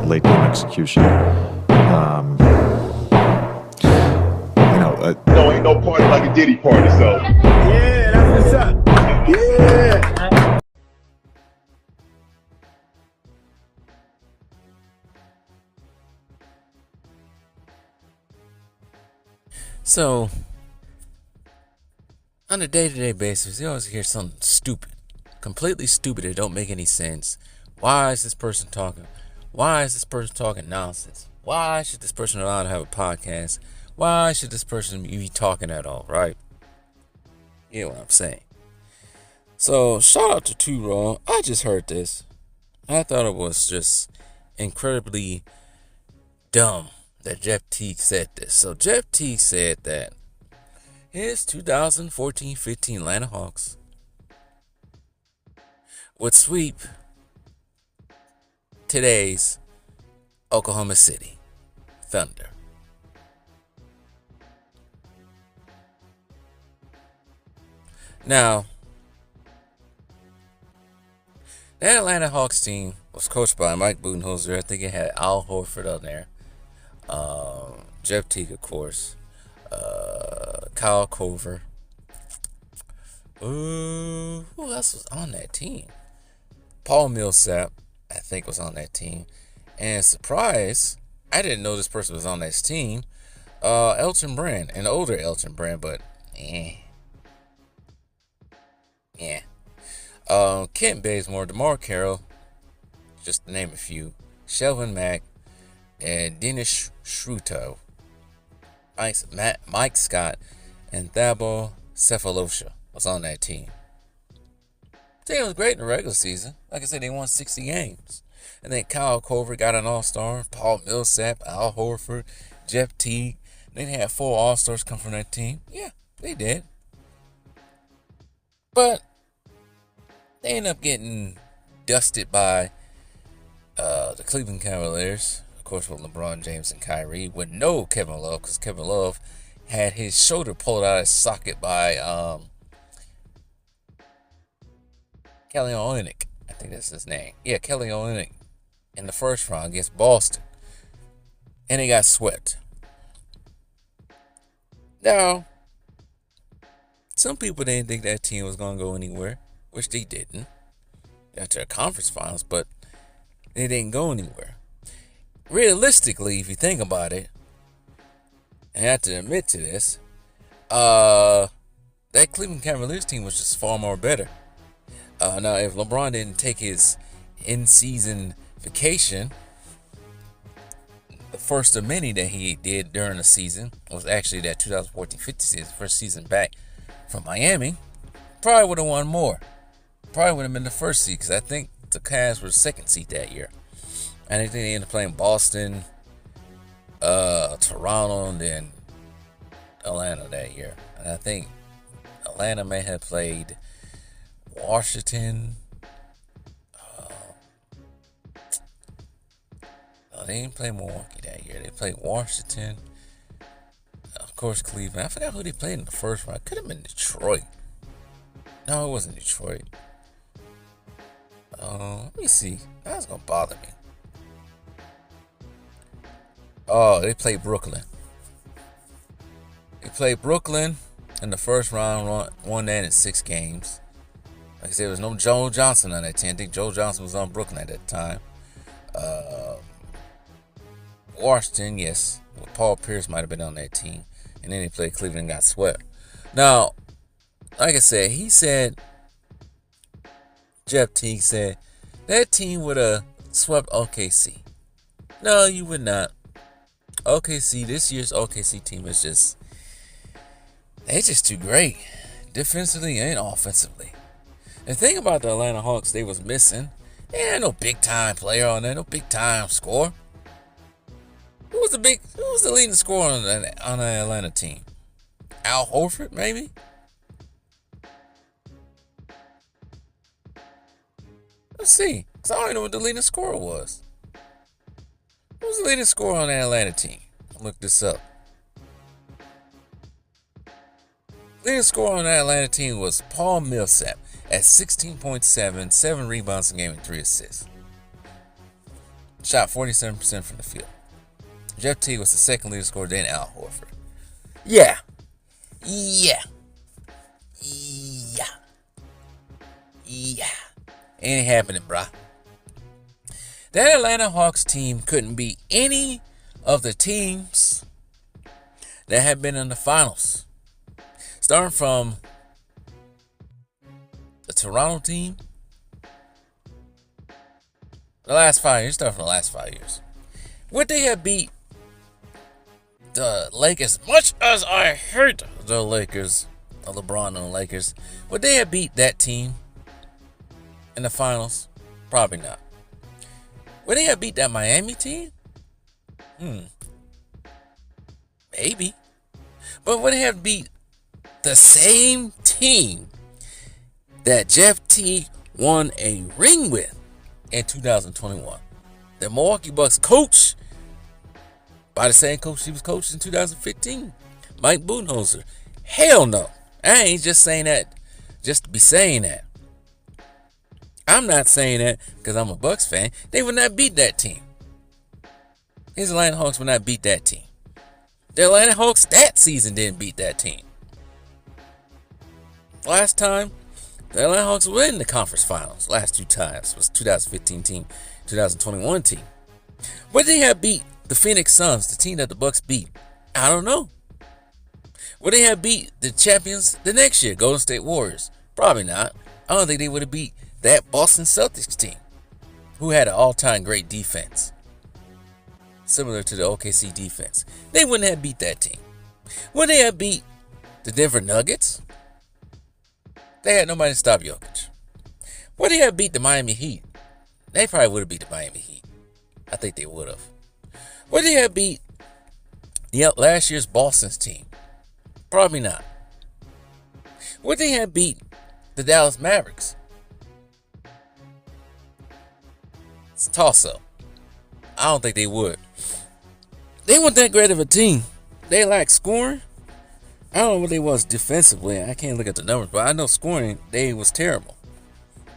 late game execution. No, ain't no party like a Diddy party, so. Yeah, that's what's up. Yeah. So, on a day-to-day basis, you always hear something stupid, completely stupid. It don't make any sense. Why is this person talking? Why is this person talking nonsense? Why should this person allow to have a podcast? Why should this person be talking at all, right? You know what I'm saying. So, shout out to Too Raw. I just heard this. I thought it was just incredibly dumb that Jeff Teague said this. So, Jeff Teague said that his 2014-15 Atlanta Hawks would sweep today's Oklahoma City Thunder. Now, that Atlanta Hawks team was coached by Mike Budenholzer. I think it had Al Horford on there. Jeff Teague, of course. Kyle Korver. Who else was on that team? Paul Millsap, I think, was on that team. And surprise, I didn't know this person was on this team. Elton Brand, an older Elton Brand, but Kent Bazemore, DeMar Carroll, just to name a few. Shelvin Mack, and Dennis Schroeter. Mike Scott, and Thabo Cephalosha was on that team. The team was great in the regular season. Like I said, they won 60 games. And then Kyle Korver got an all-star. Paul Millsap, Al Horford, Jeff Teague. They had 4 all-stars come from that team. Yeah, they did. But they ended up getting dusted by the Cleveland Cavaliers. Of course, with LeBron James and Kyrie. With no Kevin Love, because Kevin Love had his shoulder pulled out of his socket by Kelly Olynyk. I think that's his name. Yeah, Kelly Olynyk in the first round against Boston. And they got swept. Now, some people didn't think that team was going to go anywhere, which they didn't. They got to the conference finals, but they didn't go anywhere. Realistically, if you think about it, and I have to admit to this, that Cleveland Cavaliers team was just far more better. Now, if LeBron didn't take his in-season vacation, the first of many that he did during the season was actually that 2014-15 season, first season back from Miami, probably would have won more. Probably would have been the first seed, because I think the Cavs were the second seed that year. And I think they ended up playing Boston, Toronto, and then Atlanta that year. And I think Atlanta may have played Washington. No, they didn't play Milwaukee that year. They played Washington. Of course, Cleveland. I forgot who they played in the first round. Could have been Detroit. No, it wasn't Detroit. Let me see. That's going to bother me. Oh, they played Brooklyn. They played Brooklyn in the first round, won that in 6 games. Like I said, there was no Joe Johnson on that team. I think Joe Johnson was on Brooklyn at that time. Washington, yes. Paul Pierce might have been on that team. And then they played Cleveland and got swept. Now, like I said, Jeff Teague said, that team would have swept OKC. No, you would not. OKC, this year's OKC team is they're just too great. Defensively and offensively. The thing about the Atlanta Hawks, they was missing. They had no big time player on there, no big time scorer. Who was the leading scorer on the Atlanta team? Al Horford, maybe? Let's see. Because I don't even know what the leading scorer was. Who was the leading scorer on the Atlanta team? I'll look this up. Leading scorer on the Atlanta team was Paul Millsap at 16.7, 7 rebounds a game, and 3 assists. shot 47% from the field. Jeff Teague was the second leading scorer, then Al Horford. Yeah. Ain't happening, bruh. That Atlanta Hawks team couldn't beat any of the teams that have been in the finals. Starting from the Toronto team, the last 5 years, starting from the last 5 years. Would they have beat the Lakers? Much as I hate the Lakers, LeBron and the Lakers, would they have beat that team in the finals? Probably not. Would they have beat that Miami team? Maybe. But would they have beat the same team that Jeff Teague won a ring with in 2021? The Milwaukee Bucks coach by the same coach he was coached in 2015, Mike Budenholzer. Hell no. I ain't just saying that just to be saying that. I'm not saying that because I'm a Bucks fan. They would not beat that team. These Atlanta Hawks would not beat that team. The Atlanta Hawks that season didn't beat that team. Last time the Atlanta Hawks were in the conference finals, last 2 times, was 2015 team, 2021 team. Would they have beat the Phoenix Suns, the team that the Bucks beat? I don't know. Would they have beat the champions the next year, Golden State Warriors? Probably not. I don't think they would have beat that Boston Celtics team, who had an all-time great defense, similar to the OKC defense. They wouldn't have beat that team. Would they have beat the Denver Nuggets? They had nobody to stop Jokic. Would they have beat the Miami Heat? They probably would have beat the Miami Heat. I think they would have. Would they have beat last year's Boston's team? Probably not. Would they have beat the Dallas Mavericks? It's a toss-up. I don't think they would. They weren't that great of a team. They lacked scoring. I don't know what they was defensively. I can't look at the numbers, but I know scoring, they was terrible.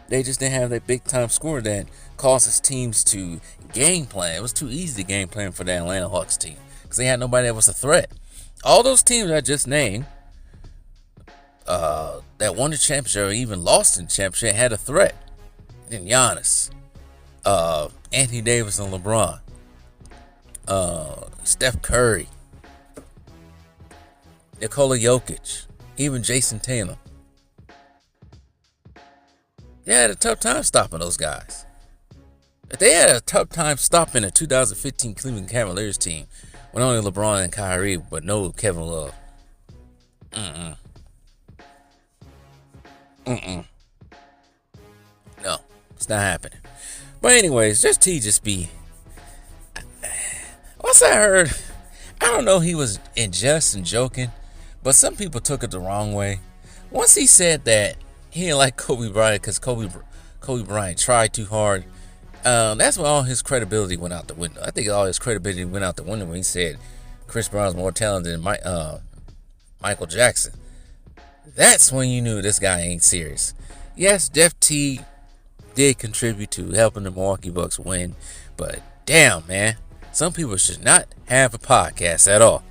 They just didn't have that big-time scorer that causes teams to game plan. It was too easy to game plan for the Atlanta Hawks team because they had nobody that was a threat. All those teams I just named that won the championship or even lost in the championship had a threat. And Giannis, Anthony Davis and LeBron, Steph Curry, Nikola Jokic, even Jason Tatum. They had a tough time stopping those guys. If they had a tough time stopping the 2015 Cleveland Cavaliers team with only LeBron and Kyrie, but no Kevin Love. No, it's not happening. But anyways, just be. Once I heard, I don't know, he was in jest and joking, but some people took it the wrong way. Once he said that he didn't like Kobe Bryant because Kobe Bryant tried too hard, that's when all his credibility went out the window. I think all his credibility went out the window when he said Chris Brown's more talented than Michael Jackson. That's when you knew this guy ain't serious. Yes, Jeff Teague did contribute to helping the Milwaukee Bucks win, but damn, man, some people should not have a podcast at all.